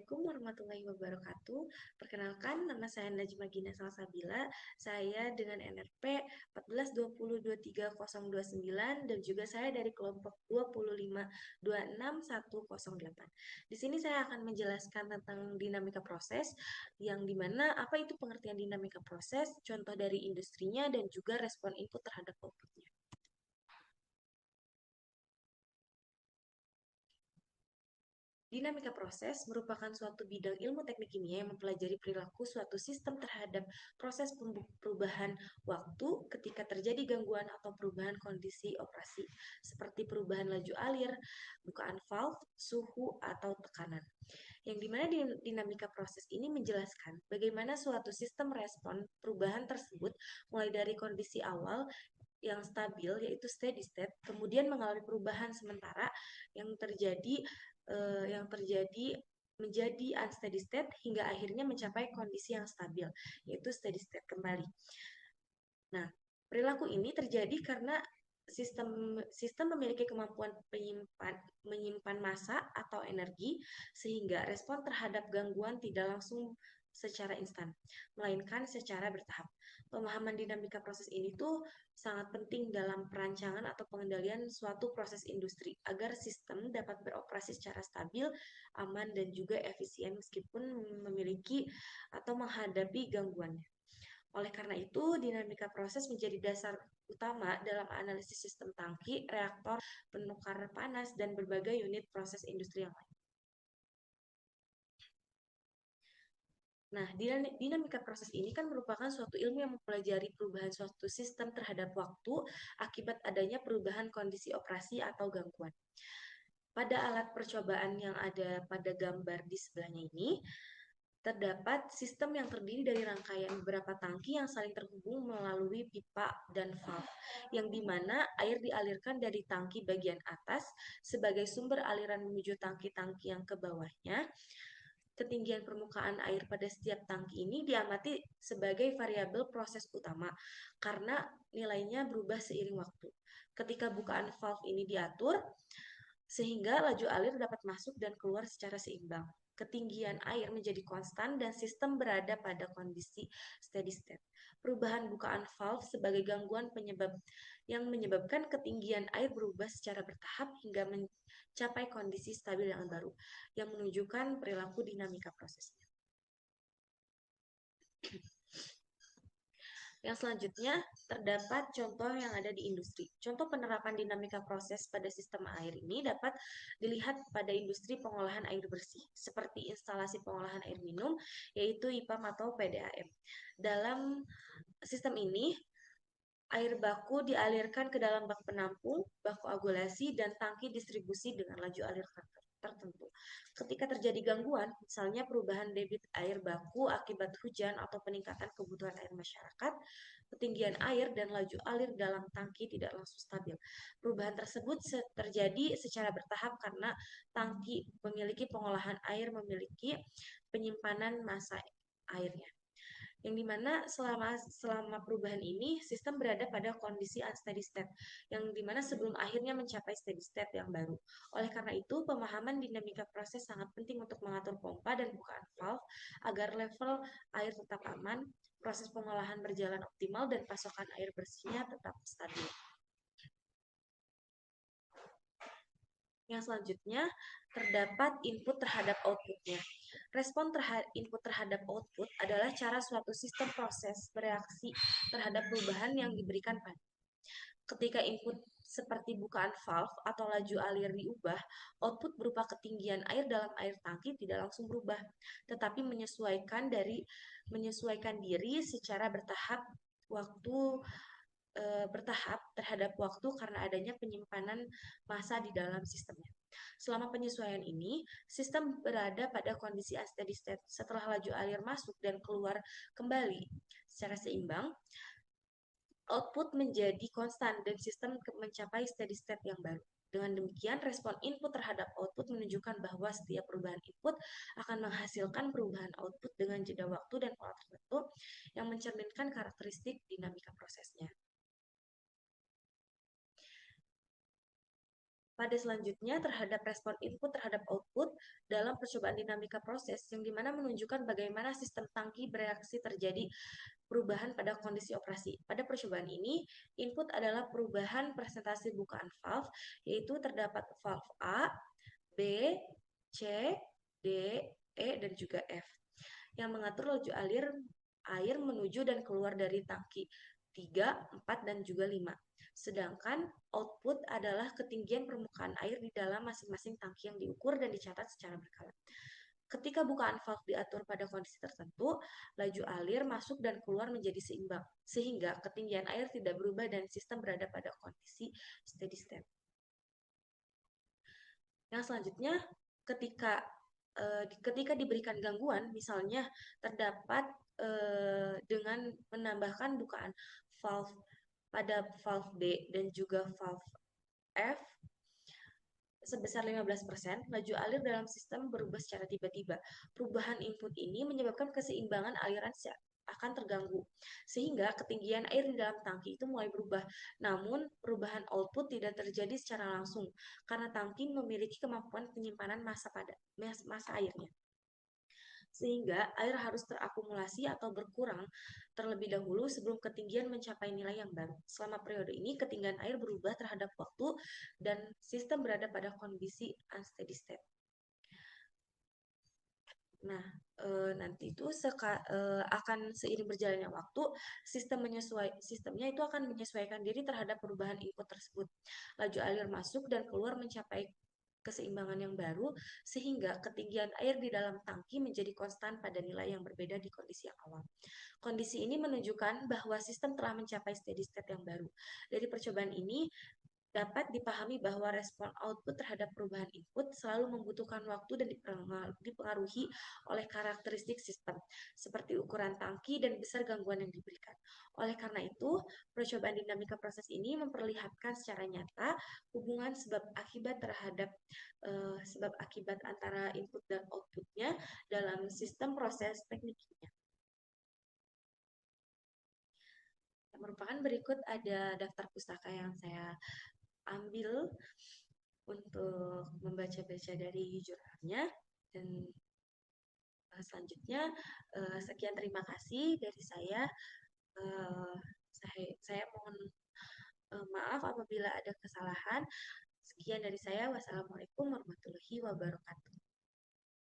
Assalamualaikum warahmatullahi wabarakatuh. Perkenalkan, nama saya Najma Gina Salsabila. Saya dengan NRP 14202309 dan juga saya dari kelompok 2526108. Di sini saya akan menjelaskan tentang dinamika proses, yang dimana apa itu pengertian dinamika proses, contoh dari industrinya, dan juga respon input terhadap outputnya. Dinamika proses merupakan suatu bidang ilmu teknik kimia yang mempelajari perilaku suatu sistem terhadap proses perubahan waktu ketika terjadi gangguan atau perubahan kondisi operasi, seperti perubahan laju alir, bukaan valve, suhu, atau tekanan. Yang dimana dinamika proses ini menjelaskan bagaimana suatu sistem respon perubahan tersebut mulai dari kondisi awal yang stabil yaitu steady state, kemudian mengalami perubahan sementara yang terjadi menjadi unsteady state hingga akhirnya mencapai kondisi yang stabil yaitu steady state kembali. Nah, perilaku ini terjadi karena sistem memiliki kemampuan menyimpan massa atau energi sehingga respon terhadap gangguan tidak langsung secara instan, melainkan secara bertahap. Pemahaman dinamika proses ini tuh sangat penting dalam perancangan atau pengendalian suatu proses industri agar sistem dapat beroperasi secara stabil, aman, dan juga efisien meskipun memiliki atau menghadapi gangguannya. Oleh karena itu, dinamika proses menjadi dasar utama dalam analisis sistem tangki, reaktor, penukar panas, dan berbagai unit proses industri yang lain. Nah, dinamika proses ini kan merupakan suatu ilmu yang mempelajari perubahan suatu sistem terhadap waktu akibat adanya perubahan kondisi operasi atau gangguan. Pada alat percobaan yang ada pada gambar di sebelahnya ini, terdapat sistem yang terdiri dari rangkaian beberapa tangki yang saling terhubung melalui pipa dan valve, yang dimana air dialirkan dari tangki bagian atas sebagai sumber aliran menuju tangki-tangki yang ke bawahnya. Ketinggian permukaan air pada setiap tangki ini diamati sebagai variabel proses utama karena nilainya berubah seiring waktu. Ketika bukaan valve ini diatur, sehingga laju alir dapat masuk dan keluar secara seimbang. Ketinggian air menjadi konstan dan sistem berada pada kondisi steady state. Perubahan bukaan valve sebagai gangguan yang menyebabkan ketinggian air berubah secara bertahap hingga mencapai kondisi stabil yang baru, yang menunjukkan perilaku dinamika prosesnya. Yang selanjutnya, terdapat contoh yang ada di industri. Contoh penerapan dinamika proses pada sistem air ini dapat dilihat pada industri pengolahan air bersih, seperti instalasi pengolahan air minum, yaitu IPAM atau PDAM. Dalam sistem ini, air baku dialirkan ke dalam bak penampung, bak koagulasi, dan tangki distribusi dengan laju alir tertentu. Ketika terjadi gangguan, misalnya perubahan debit air baku akibat hujan atau peningkatan kebutuhan air masyarakat, ketinggian air dan laju alir dalam tangki tidak langsung stabil. Perubahan tersebut terjadi secara bertahap karena tangki memiliki pengolahan air memiliki penyimpanan massa airnya, yang dimana selama perubahan ini sistem berada pada kondisi unsteady state, yang dimana sebelum akhirnya mencapai steady state yang baru. Oleh karena itu, pemahaman dinamika proses sangat penting untuk mengatur pompa dan bukaan valve agar level air tetap aman, proses pengolahan berjalan optimal, dan pasokan air bersihnya tetap stabil. Yang selanjutnya, terdapat input terhadap outputnya. Respon input terhadap output adalah cara suatu sistem proses bereaksi terhadap perubahan yang diberikan pada. Ketika input seperti bukaan valve atau laju alir diubah, output berupa ketinggian air dalam air tangki tidak langsung berubah, tetapi menyesuaikan diri secara bertahap terhadap waktu karena adanya penyimpanan massa di dalam sistemnya. Selama penyesuaian ini, sistem berada pada kondisi unsteady state. Setelah laju alir masuk dan keluar kembali secara seimbang, output menjadi konstan dan sistem mencapai steady state yang baru. Dengan demikian, respon input terhadap output menunjukkan bahwa setiap perubahan input akan menghasilkan perubahan output dengan jeda waktu dan pola tertentu yang mencerminkan karakteristik dinamika prosesnya. Pada selanjutnya terhadap respon input terhadap output dalam percobaan dinamika proses yang dimana menunjukkan bagaimana sistem tangki bereaksi terjadi perubahan pada kondisi operasi. Pada percobaan ini, input adalah perubahan presentasi bukaan valve, yaitu terdapat valve A, B, C, D, E, dan juga F, yang mengatur laju alir air menuju dan keluar dari tangki 3, 4, dan juga 5. Sedangkan output adalah ketinggian permukaan air di dalam masing-masing tangki yang diukur dan dicatat secara berkala. Ketika bukaan valve diatur pada kondisi tertentu, laju alir masuk dan keluar menjadi seimbang, sehingga ketinggian air tidak berubah dan sistem berada pada kondisi steady state. Yang selanjutnya, ketika diberikan gangguan, misalnya terdapat dengan menambahkan bukaan valve pada valve D dan juga valve F sebesar 15%, laju alir dalam sistem berubah secara tiba-tiba. Perubahan input ini menyebabkan keseimbangan aliran akan terganggu, sehingga ketinggian air di dalam tangki itu mulai berubah. Namun, perubahan output tidak terjadi secara langsung, karena tangki memiliki kemampuan penyimpanan massa airnya, sehingga air harus terakumulasi atau berkurang terlebih dahulu sebelum ketinggian mencapai nilai yang baru. Selama periode ini, ketinggian air berubah terhadap waktu dan sistem berada pada kondisi unsteady state. Nah, nanti itu akan seiring berjalannya waktu, sistemnya itu akan menyesuaikan diri terhadap perubahan input tersebut. Laju air masuk dan keluar mencapai keseimbangan yang baru, sehingga ketinggian air di dalam tangki menjadi konstan pada nilai yang berbeda di kondisi yang awal. Kondisi ini menunjukkan bahwa sistem telah mencapai steady state yang baru. Dari percobaan ini, dapat dipahami bahwa respon output terhadap perubahan input selalu membutuhkan waktu dan dipengaruhi oleh karakteristik sistem, seperti ukuran tangki dan besar gangguan yang diberikan. Oleh karena itu, percobaan dinamika proses ini memperlihatkan secara nyata hubungan sebab akibat antara input dan outputnya dalam sistem proses tekniknya. Merupakan berikut ada daftar pustaka yang saya ambil untuk membaca-baca dari jurnalnya, dan selanjutnya sekian, terima kasih dari saya. Saya mohon maaf apabila ada kesalahan. Sekian dari saya. Wassalamualaikum warahmatullahi wabarakatuh.